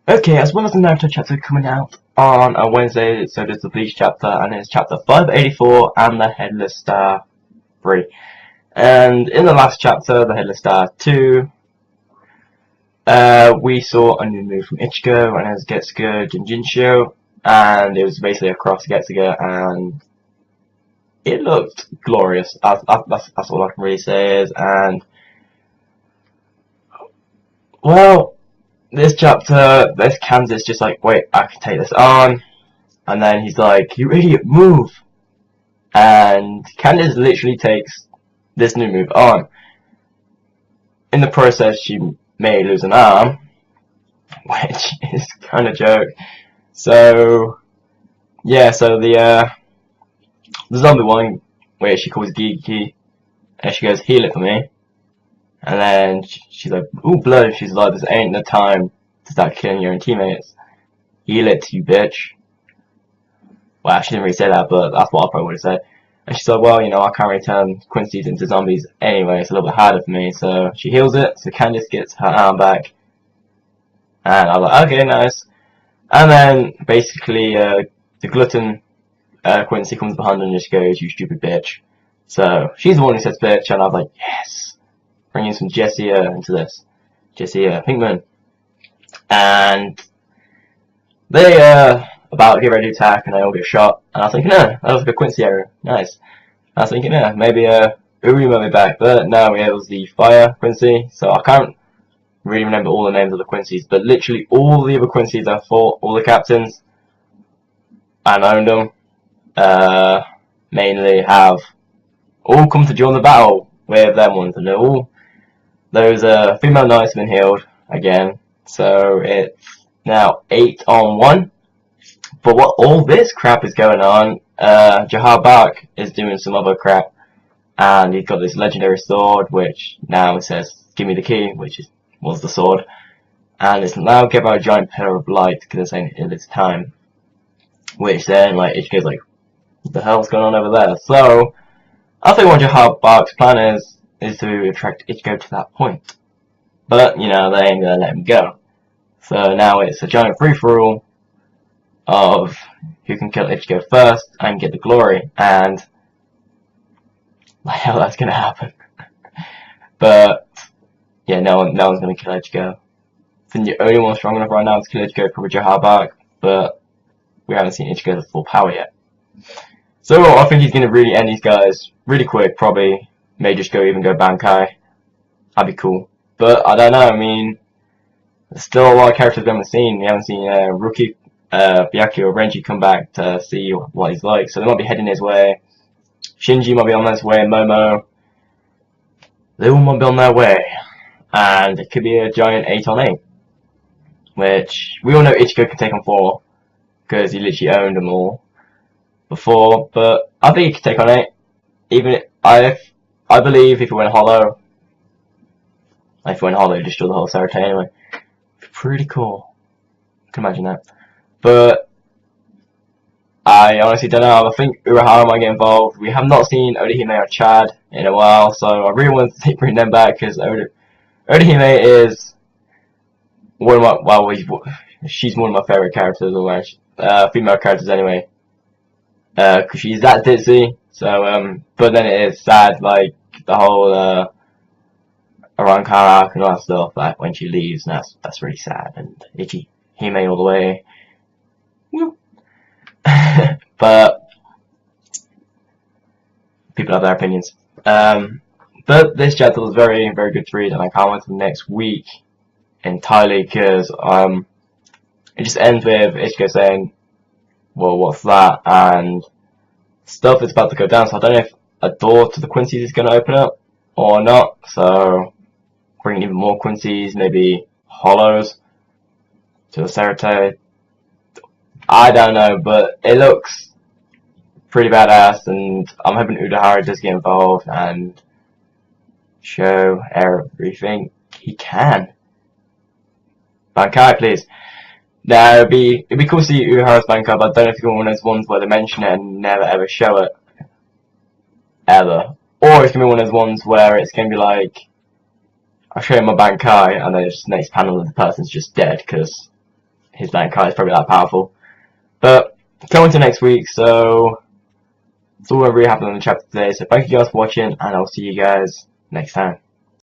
Okay, as well as the Naruto chapter coming out on a Wednesday, so there's the Bleach chapter, and it's chapter 584 and the Headless Star 3. And in the last chapter, the Headless Star 2, we saw a new move from Ichigo, and it was Getsuga Jinjinsho, and it was basically a cross Getsuga, and it looked glorious. That's all I can really say is, and, well, this chapter, there's Kansas just like, wait, I can take this on. And then he's like, you idiot, move. And Candace literally takes this new move on. In the process, she may lose an arm, which is kind of a joke. So, yeah, so the zombie one, where she calls Gigi, and she goes, heal it for me. And then she's like, ooh, blood. She's like, this ain't the time to start killing your own teammates. Heal it, you bitch. Well, she didn't really say that, but that's what I probably would have said. And she's like, well, you know, I can't really turn Quincy's into zombies anyway. It's a little bit harder for me. So she heals it. So Candice gets her arm back. And I was like, okay, nice. And then, basically, the glutton, Quincy comes behind her and just goes, you stupid bitch. So she's the one who says bitch, and I was like, yes. Bringing some Jessie into this. Jessie Pinkman. And they about to get ready to attack, and they all get shot. And I was thinking, that was like a Quincy error. Nice. I was thinking, maybe Uri might be back. But no, it was the Fire Quincy. So I can't really remember all the names of the Quincy's. But literally all the other Quincy's I fought, all the captains, and owned them, mainly have all come to join the battle with them ones. And they're all those female knights have been healed again, so it's now 8-on-1. But what all this crap is going on, Jahar Bark is doing some other crap, and he's got this legendary sword, which now it says, give me the key, which was the sword, and it's now get by a giant pillar of light, because it's saying it is time, which then, like, Ichigo's like, what the hell's going on over there? So, I think what Jahar Bark's plan is to attract Ichigo to that point. But, you know, they ain't gonna let him go. So now it's a giant free-for-all of who can kill Ichigo first and get the glory, and like how that's gonna happen. But yeah, no one's gonna kill Ichigo. I think the only one strong enough right now to kill Ichigo is probably Jahar Bark, but we haven't seen Ichigo's full power yet. So I think he's gonna really end these guys really quick, probably. May just even go Bankai. That'd be cool. But I don't know, I mean, there's still a lot of characters we haven't seen. We haven't seen Rookie, Byakuya or Renji come back to see what he's like. So they might be heading his way. Shinji might be on his way, Momo. They all might be on their way. And it could be a giant 8-on-8. Which, we all know Ichigo can take on 4. Because he literally owned them all before. But I think he could take on 8. Even I believe if it went hollow, destroy the whole Sarate anyway. Pretty cool. I can imagine that. But I honestly don't know. I think Urahara might get involved. We have not seen Odahime or Chad in a while, so I really want to bring them back because Odahime is one of my she's one of my favorite characters, or female characters anyway. Because she's that ditzy. So but then it is sad, like the whole Arankara arc and all that stuff, like when she leaves, and that's really sad, and Hime all the way. Woo. But people have their opinions. But this chapter was very, very good to read, and I can't wait to the next week entirely, because it just ends with Ichigo saying, well, what's that? And stuff is about to go down, so I don't know if a door to the Quincy's is going to open up or not, so bring even more Quincy's, maybe hollows to the Sarate. I don't know, but it looks pretty badass, and I'm hoping Urahara does get involved and show everything he can. Bankai, please. Now, it'd be cool to see Urahara's Bankai, but I don't know if it's going to be one of those ones where they mention it and never ever show it. Ever. Or it's going to be one of those ones where it's going to be like, I'll show you my Bankai, and then it's next panel and the person's just dead, because his bank card is probably that powerful. But coming to next week, so that's all that really happened in the chapter today. So thank you guys for watching, and I'll see you guys next time.